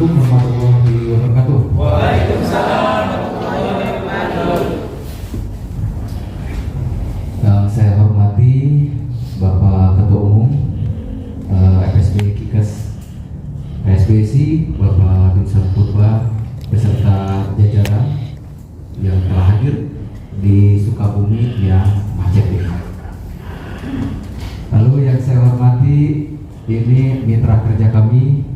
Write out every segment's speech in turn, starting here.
Assalamualaikum warahmatullahi wabarakatuh. Waalaikumsalam warahmatullahi wabarakatuh. Yang saya hormati Bapak Ketua Umum FSB Kikes SBSI, Bapak Dunsar Purba beserta jajaran yang telah hadir di Sukabumi yang macet ini. Lalu yang saya hormati ini mitra kerja kami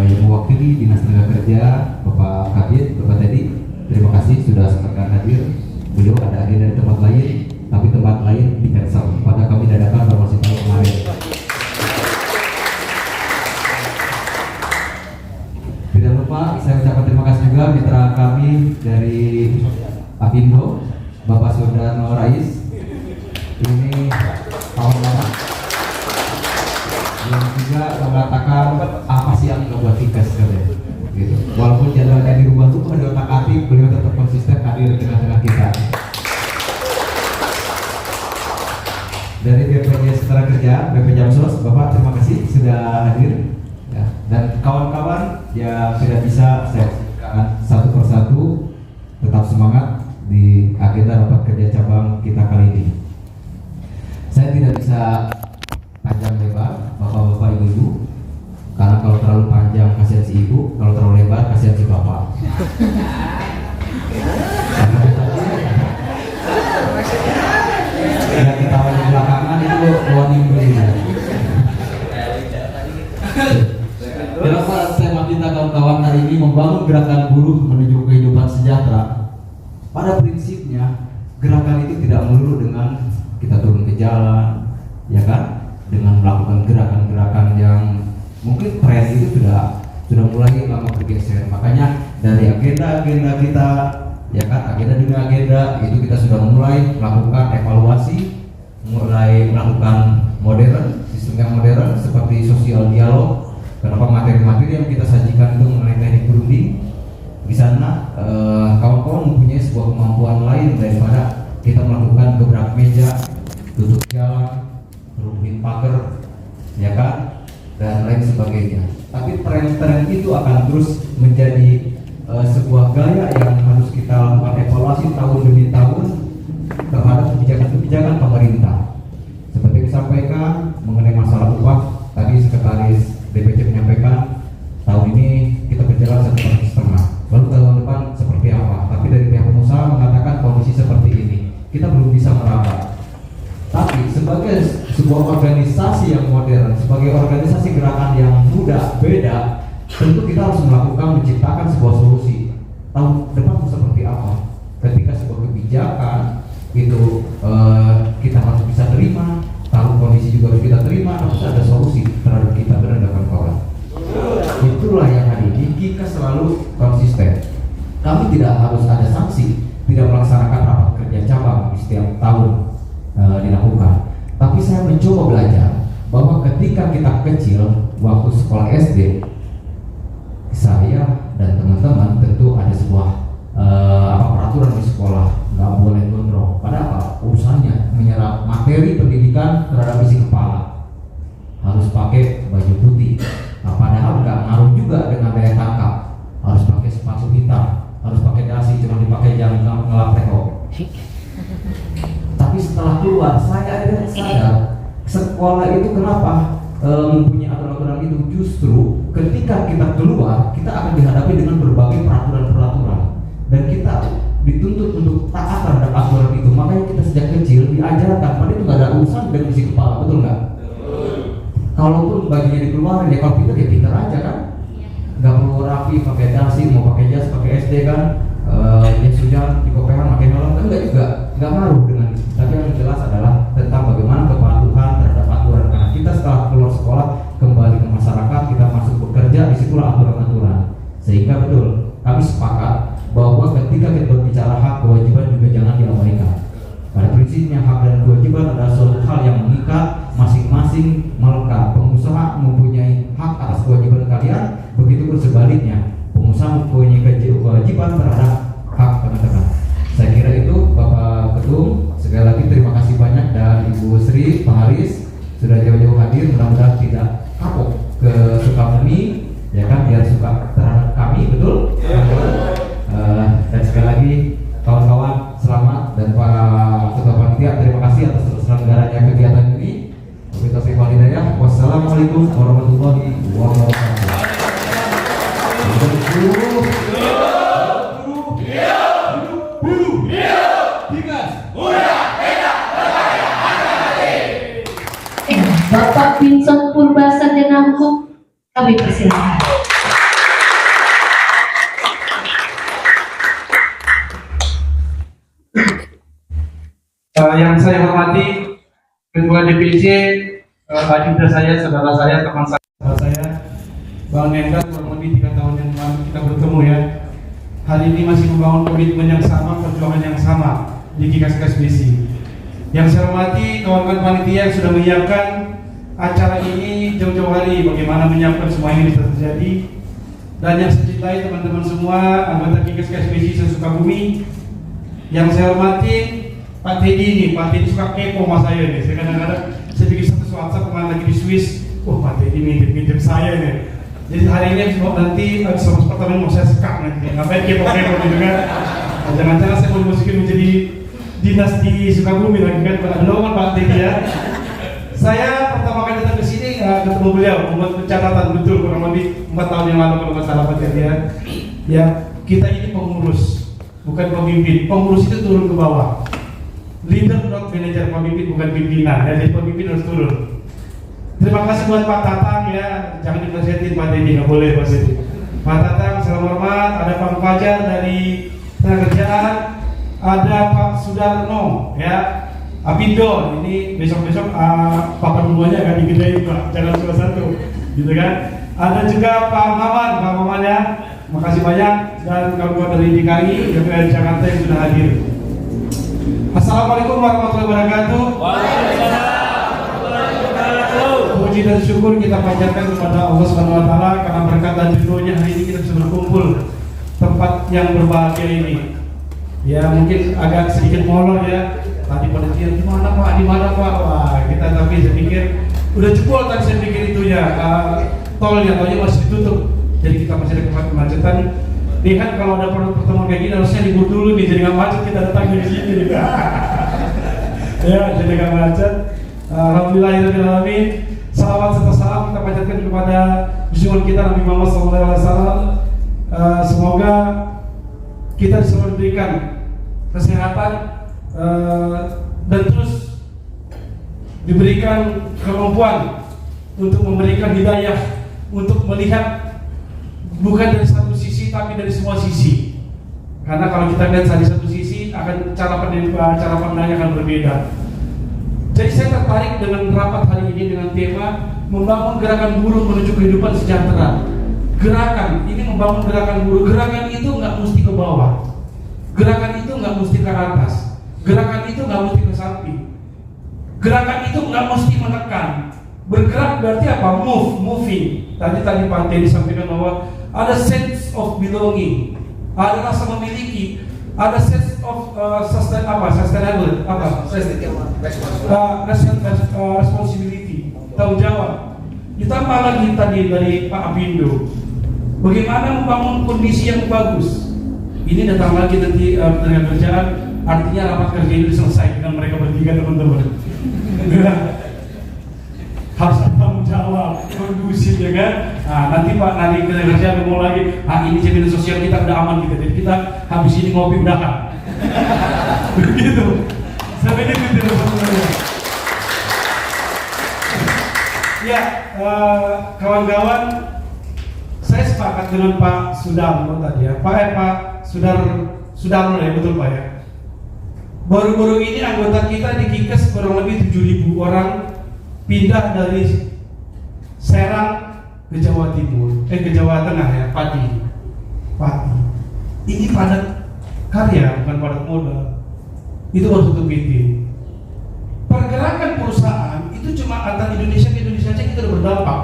yang mewakili Dinas Tenaga Kerja, Bapak Kabid, Bapak Teddy. Terima kasih sudah sempat hadir. Beliau ada agenda di tempat lain, tapi tempat lain di cancel. Pada kami dadakan beberapa tahun kemarin. Tidak lupa saya ucapkan terima kasih juga mitra kami dari Apindo, Bapak Sudano Rais. Ini kawan lama yang juga mengatakan apa sih yang membuat Kikes gitu. Walaupun jadwalnya dirubah tuh ada otak atik, beliau tetap konsisten hadir di tengah-tengah kita. Dari BPJS Tenaga Kerja, BP Jamsos, Bapak terima kasih sudah hadir. Ya, dan kawan-kawan yang tidak bisa saya sebutkan satu persatu, tetap semangat di agenda rapat kerja cabang kita kali ini. Saya tidak bisa panjang lebar, bapak-bapak, ibu-ibu, karena kalau terlalu panjang kasihan si ibu, kalau terlalu lebar kasihan si bapak. Yang kita di belakangan itu warning beli. Kenapa tema kita kawan-kawan hari ini membangun gerakan buruh menuju kehidupan sejahtera? Pada prinsipnya gerakan itu tidak melulu dengan kita turun ke jalan, ya kan? Dengan melakukan gerakan-gerakan yang mungkin tren itu sudah mulai lama bergeser. Makanya dari agenda-agenda kita, ya kan, agenda demi agenda itu kita sudah mulai melakukan evaluasi, mulai melakukan modern, sistem yang modern seperti sosial dialog. Kenapa materi-materi yang kita sajikan itu mengenai teknik berunding di sana kawan-kawan mempunyai sebuah kemampuan lain daripada kita melakukan gebrak meja, tutup jalan, rubuhin pagar, ya kan, dan lain sebagainya. Tapi tren-tren itu akan terus menjadi sebuah gaya yang harus kita lakukan evaluasi tahun demi tahun terhadap kebijakan-kebijakan pemerintah. Seperti disampaikan mengenai masalah upah, tadi Sekretaris DPC menyampaikan tahun ini kita berjalan 1,5%. Lalu tahun depan seperti apa? Tapi dari pihak pengusaha mengatakan kondisi seperti ini, kita belum bisa meraba. Tapi sebagai sebuah organisasi yang modern, sebagai organisasi gerakan yang muda, beda, tentu kita harus menciptakan sebuah solusi. Tahun depan seperti apa? Ketika sebuah kebijakan itu kita harus bisa terima, tahun kondisi juga harus kita terima, harus ada solusi terhadap kita, benar kawan-kawan. Itulah yang hari ini kita selalu konsisten. Kami tidak harus ada sanksi, tidak melaksanakan rapat kerja cabang di setiap tahun dilakukan. Tapi saya mencoba belajar bahwa ketika kita kecil, waktu sekolah SD, saya dan teman-teman tentu ada sebuah peraturan di sekolah, nggak boleh gondrong. Padahal apa? Urusannya menyerap materi pendidikan terhadap isi kepala, harus pakai baju putih. Nah, padahal nggak ngaruh juga dengan daya tangkap, harus pakai sepatu hitam, harus pakai dasi, cuma dipakai jangan ngelap teko. Tapi setelah keluar, saya akhirnya sadar sekolah itu kenapa mempunyai aturan-aturan itu. Justru ketika kita keluar, kita akan dihadapi dengan berbagai peraturan-peraturan, dan kita dituntut untuk taat terhadap aturan itu. Makanya kita sejak kecil diajarkan, padahal itu nggak ada urusan dengan isi kepala, betul nggak? Kalaupun bajunya dikeluarin, ya kalau pinter ya pinter aja kan, nggak perlu rapi, pakai dasi, mau pakai jas, pakai SD kan, jas hujan, di kopehan, pakai helm kan nggak ngaruh dengan itu. Tapi yang jelas adalah tentang bagaimana kepatuhan terhadap aturan. Karena kita setelah keluar sekolah kembali ke masyarakat, kita masuk bekerja, disitulah aturan-aturan. Sehingga betul, kami sepakat bahwa ketika kita berbicara hak, kewajiban juga jangan diabaikan. Pada prinsipnya hak dan kewajiban adalah suatu hal yang mengikat, masing-masing melekat. Pengusaha mempunyai hak atas kewajiban kalian, begitu pun sebaliknya, pengusaha mempunyai kewajiban terhadap hak teman-teman. Saya kira itu Bapak Ketum. Sekali lagi terima kasih banyak, dan Ibu Sri, Pak Haris sudah jauh-jauh hadir. Mudah-mudahan tidak kapok ke Sukabumi, ya kan, biar suka Taufik wal hidayah. Wassalamualaikum warahmatullahi wabarakatuh. Bapak Vincent Purbasarjana Hukum, kami persilakan. Yang saya hormati Ketua DPC, adinda saya, saudara saya, teman saya, Bang Nendra, kurang lebih 3 tahun yang lalu kita bertemu ya. Hari ini masih membangun komitmen yang sama, perjuangan yang sama di KKSBC. Yang saya hormati kawan-kawan panitia yang sudah menyiapkan acara ini jauh-jauh hari, bagaimana menyiapkan semua ini bisa terjadi. Dan yang saya cintai teman-teman semua, anggota KKSBC se-Sukabumi. Yang saya hormati Pak Teddy ini, Pak Teddy suka kepo sama saya nih. Saya kadang-kadang saya bikin status WhatsApp kemarin lagi di Swiss. Pak Teddy ngintip saya nih. Jadi hari ini nanti sama pertama mau saya sekak nanti. Ngapain kepo-kepo gitu kan? Jangan-jangan saya mau dimasukin menjadi dinas di Sukabumi lagi kan? Pak Teddy ya. Saya pertama kali datang ke sini ketemu beliau, membuat pencatatan betul kurang lebih 4 tahun yang lalu kalau nggak salah Pak Teddy ya. Ya, kita ini pengurus, bukan pemimpin. Pengurus itu turun ke bawah. Leader not manager, pemimpin bukan pimpinan. Jadi pemimpin harus turun. Terima kasih buat Pak Tatang ya, jangan diplesetin Pak Teddy, nggak boleh Pak Teddy. Pak Tatang, salam hormat. Ada Pak Fajar dari tenaga kerjaan, ada Pak Sudarno ya, Apindo. Ini besok-besok papan rumahnya akan digedein Pak, jangan cuma satu, gitu kan? Ada juga Pak Maman ya, makasih banyak, dan kawan-kawan dari DKI, DPR Jakarta yang sudah hadir. Assalamualaikum warahmatullahi wabarakatuh. Puji dan syukur kita panjatkan kepada Allah Subhanahu wa taala karena berkat dan ridhonya hari ini kita bisa berkumpul tempat yang berbahagia ini. Ya mungkin agak sedikit molor ya. Tadi pada tanya di mana Pak? Wah, kita tapi saya pikir udah jebol tadi saya pikir itu ya. Tolnya masih ditutup. Jadi kita masih ada kemacetan. Lihat kalau ada pertemuan kayak gini harusnya libur dulu nih, jadi nggak macet kita datang di sini. Ya, jadi nggak macet. Alhamdulillahirobbilalamin. Salawat serta salam kita panjatkan kepada junjungan kita Nabi Muhammad SAW. Semoga kita selalu diberikan kesehatan dan terus diberikan kemampuan untuk memberikan hidayah, untuk melihat bukan dari satu sisi tapi dari semua sisi. Karena kalau kita lihat dari satu sisi akan cara pandangnya akan berbeda. Jadi saya tertarik dengan rapat hari ini dengan tema membangun gerakan buruh menuju kehidupan sejahtera. Gerakan ini membangun gerakan buruh. Gerakan itu nggak mesti ke bawah. Gerakan itu nggak mesti ke atas. Gerakan itu nggak mesti ke samping. Gerakan itu nggak mesti menekan. Bergerak berarti apa? Moving. Tadi Pak Teddy sampaikan bahwa ada sense of belonging, ada rasa memiliki, ada sense of sustainable, responsibility, tanggung jawab. Ditambah lagi tadi dari Pak Apindo, bagaimana membangun kondisi yang bagus. Ini datang lagi nanti tenaga kerjaan, artinya rapat kerja ini selesai dengan mereka bertiga teman-teman. Harus tanggung jawab, kondusif ya kan. Nah, nanti Pak tenaga kerja ngomong lagi, ini jaminan sosial kita udah aman gitu. Jadi kita habis ini ngopi udahan. Begitu. Sampai ini gitu sebenarnya. Ya, kawan-kawan, saya sepakat dengan Pak Sudarno tadi ya. Pak Sudarno ya, betul Pak ya. Baru-baru ini anggota kita di KIKES kurang lebih 7.000 orang pindah dari Serang ke Jawa Timur, ke Jawa Tengah ya, Pati. Ini padat karya, bukan padat modal. Itu harus tutup pintu. Pergerakan perusahaan itu cuma antar Indonesia ke Indonesia saja kita udah berdampak.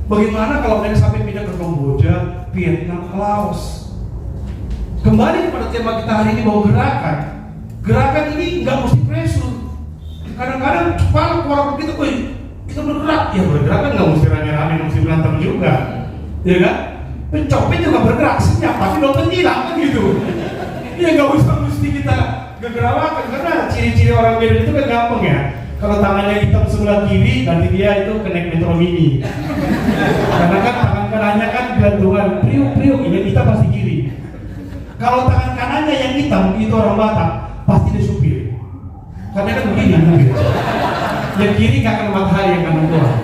Bagaimana kalau mereka sampai pindah ke Kamboja, Vietnam, Laos? Kembali kepada tema kita hari ini bahwa gerakan ini nggak mesti pressure. Kadang-kadang kepala orang begitu, kita bergerak, ya bergerak kan nggak mesti rame-rame, nggak mesti berantem juga, ya kan? Pencopet juga bergerak, senyap, tapi nonton hilang kan gitu. Ya nggak usah mesti kita gegerawakan, karena ciri-ciri orang beda itu kan gampang ya. Kalau tangannya hitam sebelah kiri, nanti dia itu kena Metro Mini. Karena kan tangan kanannya kan gelantungan, priuk-priuk, ini kita pasti kiri. Kalau tangan kanannya yang hitam, itu orang Batak, pasti dia supir. Karena kan begini, yang kiri gak kena matahari, yang kanan doang.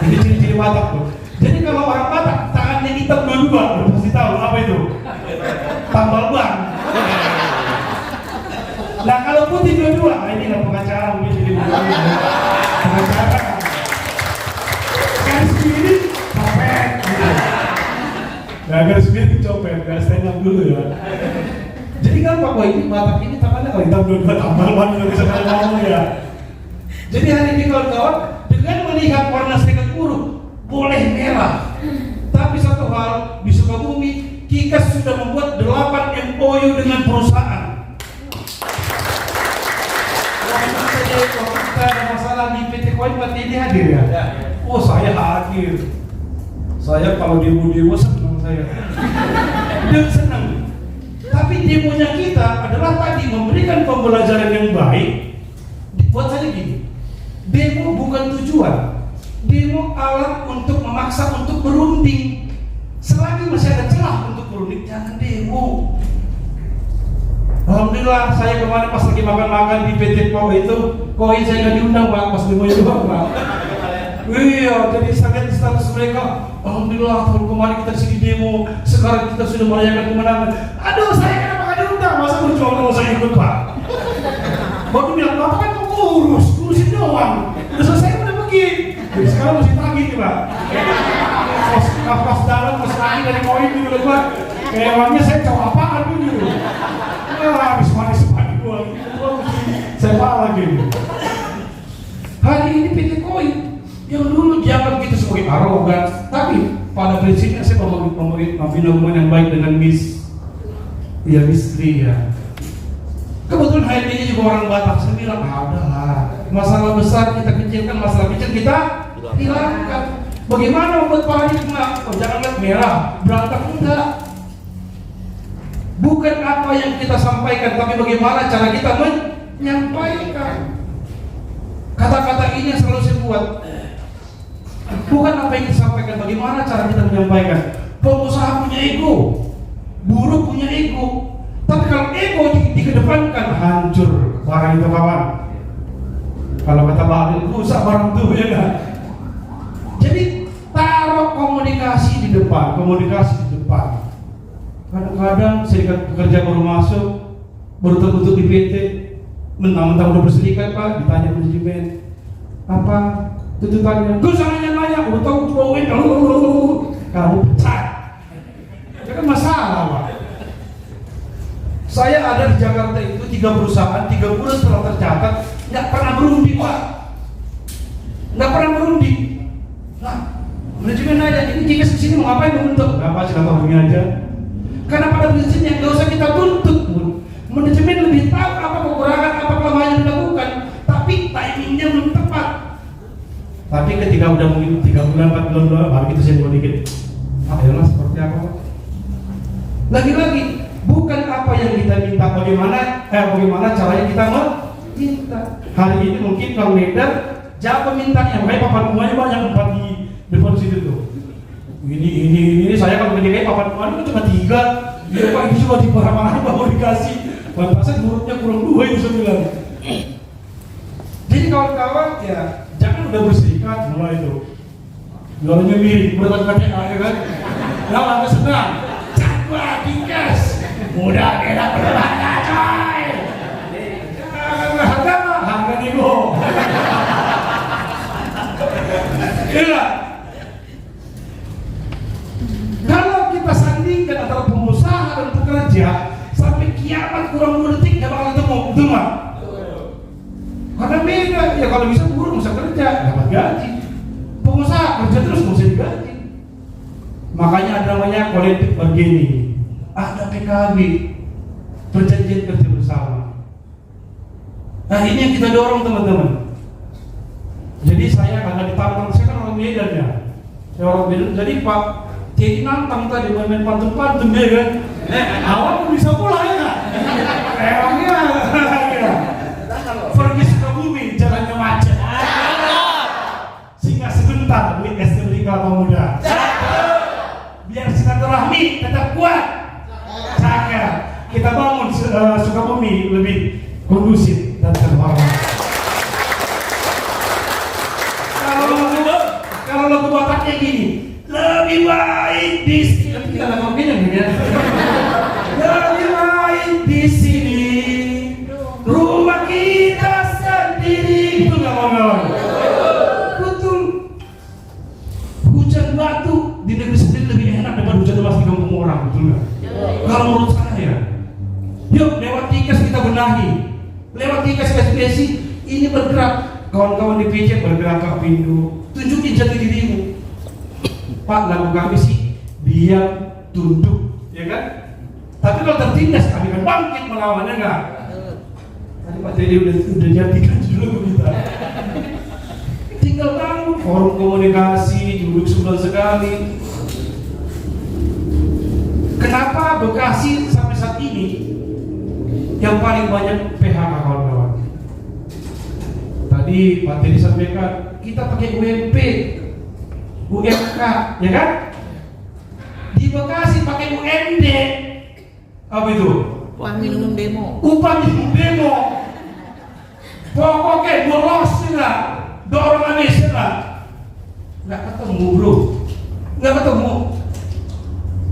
Ini ciri-ciri Batak tuh. Jadi kalau orang Batak, tangannya hitam dua-dua, lu pasti tahu apa itu? Tambal ban. Nah kalau putih dua-dua, ini nggak pengacara mungkin jadi pengacara. Garis kiri copet, nah garis kiri copet, garis stand dulu ya. Jadi kan Pak Boy ini Batak ini tangannya kalau hitam dua-dua tambal ban nggak bisa ngomong ya. Jadi hari ini kawan-kawan dengan melihat warna serikat buruh boleh merah, tapi satu hal di Sukabumi kita sudah membuat 8 MOU dengan perusahaan. Kalau kita ada masalah di PT Koin, berarti ini hadir ya? Oh saya hadir. Saya kalau demo-demo senang saya. Dan senang. Tapi demonya kita adalah tadi memberikan pembelajaran yang baik. Buat saya gini, demo bukan tujuan. Demo alat untuk memaksa untuk berunding. Selagi masih ada celah untuk berunding, jangan demo. Alhamdulillah saya kemarin pas lagi makan-makan di PT PO itu, Koin saya nggak diundang Pak, pas demo itu Pak. Iya, jadi sangat di status mereka. Alhamdulillah tahun kemarin kita di sini demo, sekarang kita sudah merayakan kemenangan. Aduh, saya kenapa nggak diundang? Masa berjuang kalau saya ikut Pak? Baru bilang Bapak kan mau ngurusin doang. Udah selesai udah pergi. Jadi sekarang mesti tagih nih Pak. Pas dalam pas lagi dari Koin gitu Pak. Kayak emangnya saya cowok apaan tuh gitu. Habis manis pagi gua. Saya malah lagi. Hari ini PT Koin yang dulu dianggap kita sebagai arogan, tapi pada prinsipnya saya membina hubungan yang baik dengan Miss Tri ya. Kebetulan hari ini juga orang Batak, saya bilang ada lah. Masalah besar kita kecilkan, masalah kecil kita hilangkan. Bagaimana membuat paradigma? Oh, jangan lihat merah, berantak enggak. Bukan apa yang kita sampaikan, tapi bagaimana cara kita menyampaikan. Kata-kata ini yang selalu saya buat. Bukan apa yang disampaikan, bagaimana cara kita menyampaikan. Pengusaha punya ego, buruh punya ego. Tapi kalau ego dikedepankan, hancur barang itu kawan. Kalau kata Bahlil, rusak barang itu ya kan. Jadi taruh komunikasi di depan, Kadang-kadang serikat pekerja baru masuk, baru terbentuk di PT, mentang-mentang udah berserikat Pak, ditanya manajemen apa tuntutannya, gue jangan nanya, udah tahu bawain kamu pecat. Ya kan masalah Pak. Saya ada di Jakarta itu 3 perusahaan, 3 bulan setelah tercatat, nggak pernah berunding Pak, nggak pernah berunding. Nah, manajemen aja, ini jika kesini mau ngapain membentuk? Nggak sih kata orangnya aja. Karena pada prinsipnya nggak usah kita tuntut pun. Manajemen lebih tahu apa kekurangan, apa kelemahan yang dilakukan, tapi timingnya belum tepat. Tapi ketika udah mungkin 3 bulan, 4 bulan, baru kita senggol dikit. Ayolah seperti apa? Lagi-lagi bukan apa yang kita minta, bagaimana caranya kita minta. Hari ini mungkin kalau leader jawab permintaannya, makanya papan bunganya banyak 4 di depan situ tuh. Ini saya kalau menjadi papan bunga itu cuma 3. Dia Pak ini cuma dimarah-marahin baru dikasih. Pantasnya mulutnya kurang 2 itu saya bilang. Jadi kawan-kawan ya jangan udah berserikat mulai itu. Jualannya mirip, berkat-berkat ya kan. Nah lama senang. Cakwa dikas. Mudah enak berlana coy. Harga mah harga nego. Iya. Kalau kita sandingkan antara pengusaha dan pekerja, sampai kiamat kurang 2 detik nggak bakal ketemu, betul nggak? Karena beda, ya kalau bisa buruh bisa kerja, dapat gaji. Pengusaha kerja terus nggak usah digaji. Makanya ada namanya kolektif bargaining, ada PKB, perjanjian kerja bersama. Nah ini yang kita dorong teman-teman. Jadi saya karena ditantang, saya kan orang Medan ya, saya orang Medan, jadi Pak jadi nantang tadi main pantun-pantun ya kan. Awal pun bisa pulang ya kan. Emangnya pergi Sukabumi kita pemuda? Biar silaturahmi tetap kuat. Cakep. Kita bangun Sukabumi lebih kondusif dan terhormat. Kalau lagu Bataknya gini, lebih baik di sini. Kita lagu gini ya. Lebih baik di sini. Rumah kita sendiri. Itu nggak kawan-kawan? Betul. Hujan batu di negeri sendiri lebih enak daripada hujan deras di kampung orang, betul nggak? Kalau menurut saya, yuk lewat tikas kita benahi, lewat tikas SPSI ini bergerak, kawan-kawan di PJ bergerak ke Apindo, tunjukin jati dirimu. Pak, lagu kami sih diam, tunduk, ya kan? Tapi kalau tertindas kami akan bangkit melawannya, enggak? Tadi Pak Teddy udah jadikan dulu kita. Tinggal bangun forum komunikasi, duduk sebulan sekali. Kenapa Bekasi sampai saat ini yang paling banyak PHK kawan-kawan? Tadi Pak Teddy sampaikan kita pakai UMP, UMK, ya kan? Di Bekasi pakai UMD. Apa itu? Upah minimum demo. Upah minimum demo. Pokoknya bolos lah, dorong habis lah. Nggak ketemu bro, nggak ketemu.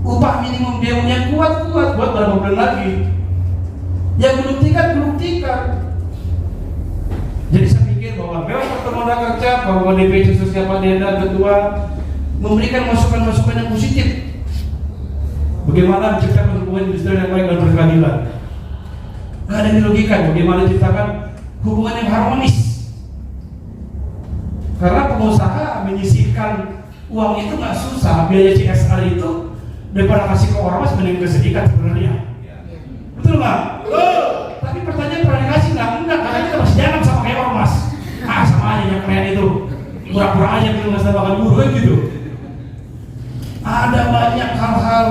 Upah minimum demonya kuat-kuat buat berapa bulan lagi. Yang buktikan. Jadi saya pikir bahwa lewat pertemuan kerja, bahwa DPC khususnya Pak Denda Ketua memberikan masukan-masukan yang positif. Bagaimana menciptakan hubungan industrial yang baik dan berkeadilan. Nggak ada dilogikan. Bagaimana menciptakan hubungan yang harmonis. Karena pengusaha menyisihkan uang itu nggak susah. Biaya CSR itu daripada kasih ke orang mas mending kesedikit sebenarnya. Betul nggak? Tapi pertanyaan pernah dikasih nggak? Enggak, karena kita masih jalan sama kayak ormas. Sama aja yang keren itu. Pura-pura aja belum ngasih makan buruh gitu. Ada banyak hal-hal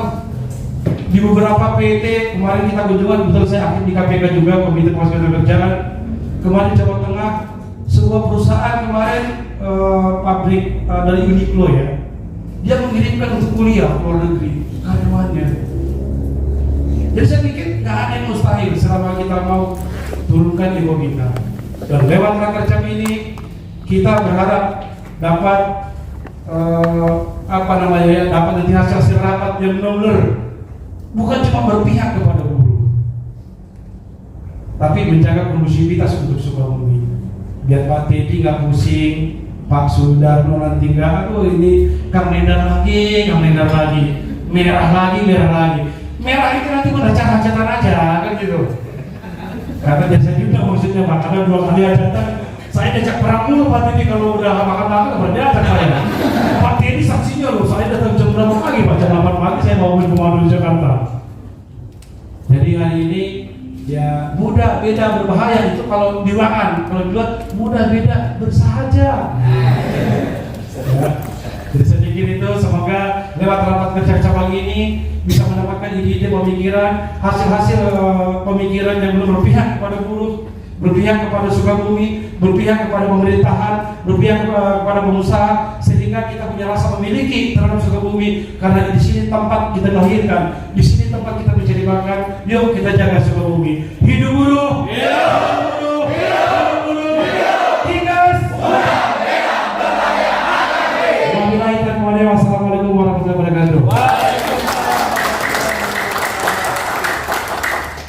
di beberapa PT. Kemarin kita kunjungan, betul saya aktif di KPK juga, Komite Pengawasan Pekerjaan. Kemarin Jawa Tengah, sebuah perusahaan kemarin pabrik dari Uniqlo ya, dia mengirimkan untuk kuliah ke luar negeri karyawannya. Jadi saya pikir nggak ada yang mustahil selama kita mau turunkan ego kita. Dan lewat Rakerjam ini kita berharap dapat dapat nanti hasil rapat yang benar-benar bukan cuma berpihak kepada buruh, tapi menjaga kondusivitas untuk Sukabumi. Biar Pak Teddy nggak pusing, Pak Sudarno nanti nggak, aduh ini Kang Nendar lagi, merah lagi. Merah itu nanti hajatan aja, kan gitu. Karena biasa juga maksudnya Pak, karena 2 kali hajatan, saya diajak perang mulu Pak Teddy kalau udah makan berarti datang saya. Pak Teddy saksinya loh, saya datang jam berapa pagi Pak, jam 8 pagi saya mau ke Komando Jakarta. Jadi hari ini ya muda beda berbahaya itu kalau di ruangan, kalau di luar muda beda bersahaja. Ya. Jadi saya pikir itu semoga lewat rapat kerja cabang ini bisa mendapatkan ide-ide pemikiran, hasil-hasil pemikiran yang belum berpihak kepada buruh, berpihak kepada Sukabumi, berpihak kepada pemerintahan, berpihak kepada pengusaha, sehingga kita punya rasa memiliki terhadap Sukabumi. Karena di sini tempat kita lahirkan, di sini tempat kita mencari makan. Yuk kita jaga Sukabumi. Hidup buruh! Hidup buruh! Hidup buruh! Tikas! Wassalamualaikum warahmatullahi wabarakatuh.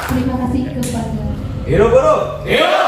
Terima kasih kepada Hidup buruh! Hidup!